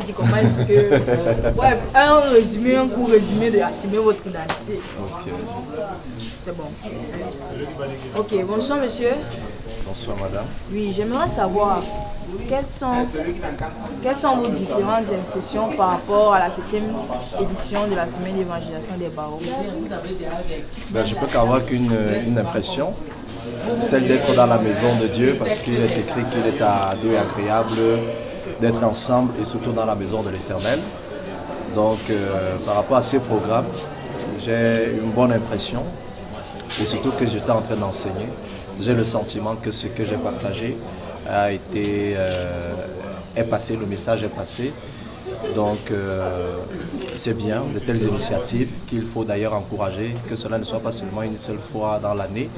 dit comment est-ce que... Ouais, un résumé, un court résumé de assumer votre identité. Ok. C'est bon. Ok, bonsoir monsieur. Bonsoir madame. Oui, j'aimerais savoir quelles sont vos différentes impressions par rapport à la 7e édition de la semaine d'évangélisation des barreaux. Ben, je peux qu'avoir une impression, celle d'être dans la maison de Dieu, parce qu'il est écrit qu'il est à doux et agréable d'être ensemble et surtout dans la maison de l'Éternel. Donc par rapport à ces programmes, j'ai une bonne impression et surtout que j'étais en train d'enseigner. J'ai le sentiment que ce que j'ai partagé a été est passé, le message est passé. Donc c'est bien de telles initiatives qu'il faut d'ailleurs encourager, que cela ne soit pas seulement une seule fois dans l'année,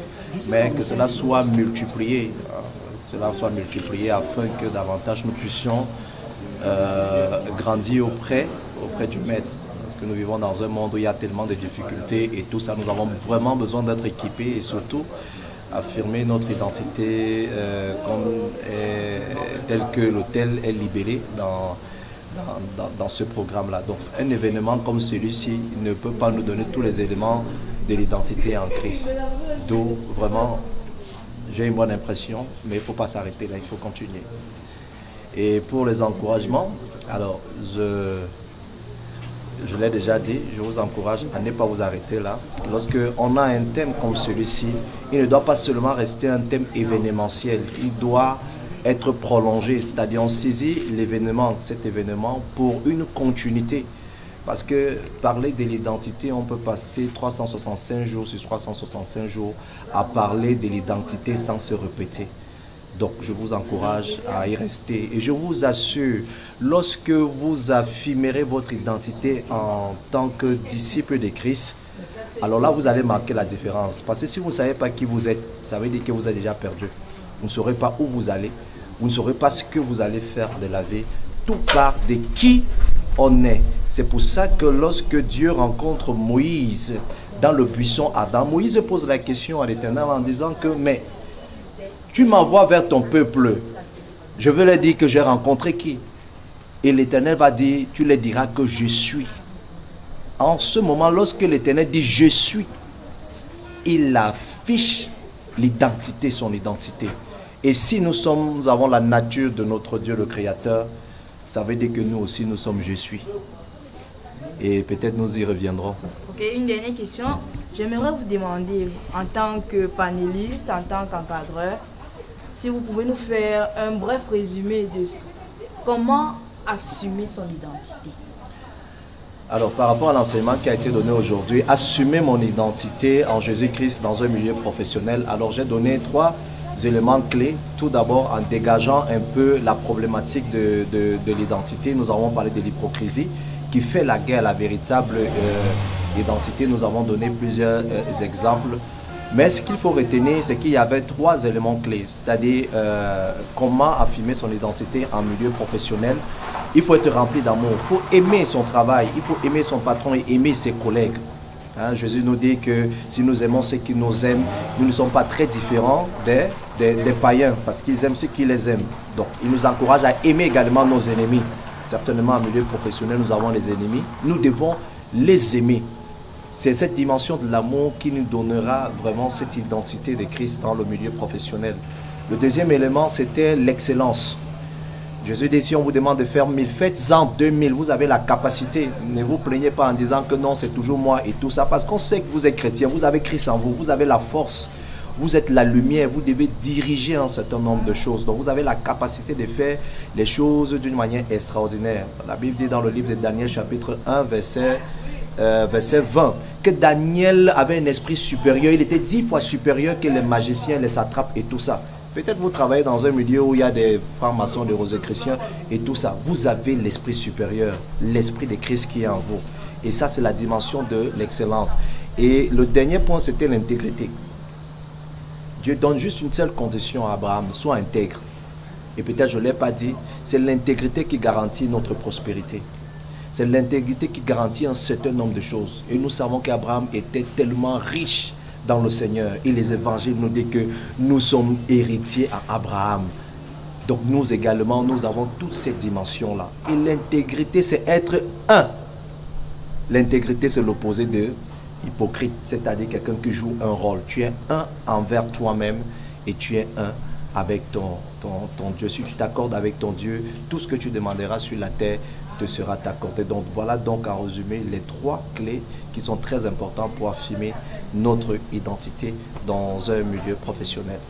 mais que cela soit multiplié. Cela soit multiplié afin que davantage nous puissions grandir auprès du Maître. Parce que nous vivons dans un monde où il y a tellement de difficultés et tout ça, nous avons vraiment besoin d'être équipés et surtout affirmer notre identité telle que l'autel est libéré dans ce programme-là. Donc un événement comme celui-ci ne peut pas nous donner tous les éléments de l'identité en Christ. D'où vraiment, j'ai une bonne impression, mais il ne faut pas s'arrêter là, il faut continuer. Et pour les encouragements, alors je l'ai déjà dit, je vous encourage à ne pas vous arrêter là. Lorsqu'on a un thème comme celui-ci, il ne doit pas seulement rester un thème événementiel, il doit être prolongé, c'est-à-dire on saisit l'événement, cet événement pour une continuité. Parce que parler de l'identité, on peut passer 365 jours sur 365 jours à parler de l'identité sans se répéter. Donc je vous encourage à y rester et je vous assure, lorsque vous affirmerez votre identité en tant que disciple de Christ, alors là vous allez marquer la différence. Parce que si vous ne savez pas qui vous êtes, ça veut dire que vous êtes déjà perdu. Vous ne saurez pas où vous allez, vous ne saurez pas ce que vous allez faire de la vie. Tout part de qui on est. C'est pour ça que lorsque Dieu rencontre Moïse dans le buisson Adam, Moïse pose la question à l'Éternel en disant que mais tu m'envoies vers ton peuple, je veux leur dire que j'ai rencontré qui? Et l'Éternel va dire, tu leur diras que je suis. En ce moment, lorsque l'Éternel dit je suis, il affiche l'identité, son identité. Et si nous avons la nature de notre Dieu le Créateur, ça veut dire que nous aussi nous sommes je suis. Et peut-être nous y reviendrons. Ok, une dernière question. J'aimerais vous demander, en tant que panéliste, en tant qu'encadreur, si vous pouvez nous faire un bref résumé de comment assumer son identité. Alors, par rapport à l'enseignement qui a été donné aujourd'hui, assumer mon identité en Jésus-Christ dans un milieu professionnel, alors j'ai donné 3 éléments clés. Tout d'abord, en dégageant un peu la problématique de l'identité, nous avons parlé de l'hypocrisie qui fait la guerre à la véritable identité. Nous avons donné plusieurs exemples. Mais ce qu'il faut retenir, c'est qu'il y avait 3 éléments clés, c'est-à-dire comment affirmer son identité en milieu professionnel. Il faut être rempli d'amour, il faut aimer son travail, il faut aimer son patron et aimer ses collègues. Hein, Jésus nous dit que si nous aimons ceux qui nous aiment, nous ne sommes pas très différents des païens, parce qu'ils aiment ceux qui les aiment. Donc, il nous encourage à aimer également nos ennemis. Certainement, en milieu professionnel, nous avons les ennemis. Nous devons les aimer. C'est cette dimension de l'amour qui nous donnera vraiment cette identité de Christ dans le milieu professionnel. Le deuxième élément, c'était l'excellence. Jésus dit, si on vous demande de faire 1000, faites-en 2000. Vous avez la capacité. Ne vous plaignez pas en disant que non, c'est toujours moi et tout ça. Parce qu'on sait que vous êtes chrétien, vous avez Christ en vous, vous avez la force. Vous êtes la lumière, vous devez diriger un certain nombre de choses. Donc vous avez la capacité de faire les choses d'une manière extraordinaire. La Bible dit dans le livre de Daniel, chapitre 1, verset 20, que Daniel avait un esprit supérieur. Il était 10 fois supérieur que les magiciens, les satrapes et tout ça. Peut-être vous travaillez dans un milieu où il y a des francs-maçons, des rosicruciens et tout ça. Vous avez l'esprit supérieur, l'esprit de Christ qui est en vous. Et ça, c'est la dimension de l'excellence. Et le dernier point, c'était l'intégrité. Dieu donne juste une seule condition à Abraham, sois intègre. Et peut-être je ne l'ai pas dit, c'est l'intégrité qui garantit notre prospérité. C'est l'intégrité qui garantit un certain nombre de choses. Et nous savons qu'Abraham était tellement riche dans le Seigneur. Et les évangiles nous disent que nous sommes héritiers à Abraham. Donc nous également, nous avons toutes ces dimensions-là. Et l'intégrité, c'est être un. L'intégrité, c'est l'opposé de hypocrite, c'est-à-dire quelqu'un qui joue un rôle. Tu es un envers toi-même et tu es un avec ton Dieu. Si tu t'accordes avec ton Dieu, tout ce que tu demanderas sur la terre te sera accordé. Donc voilà donc en résumé les 3 clés qui sont très importantes pour affirmer notre identité dans un milieu professionnel.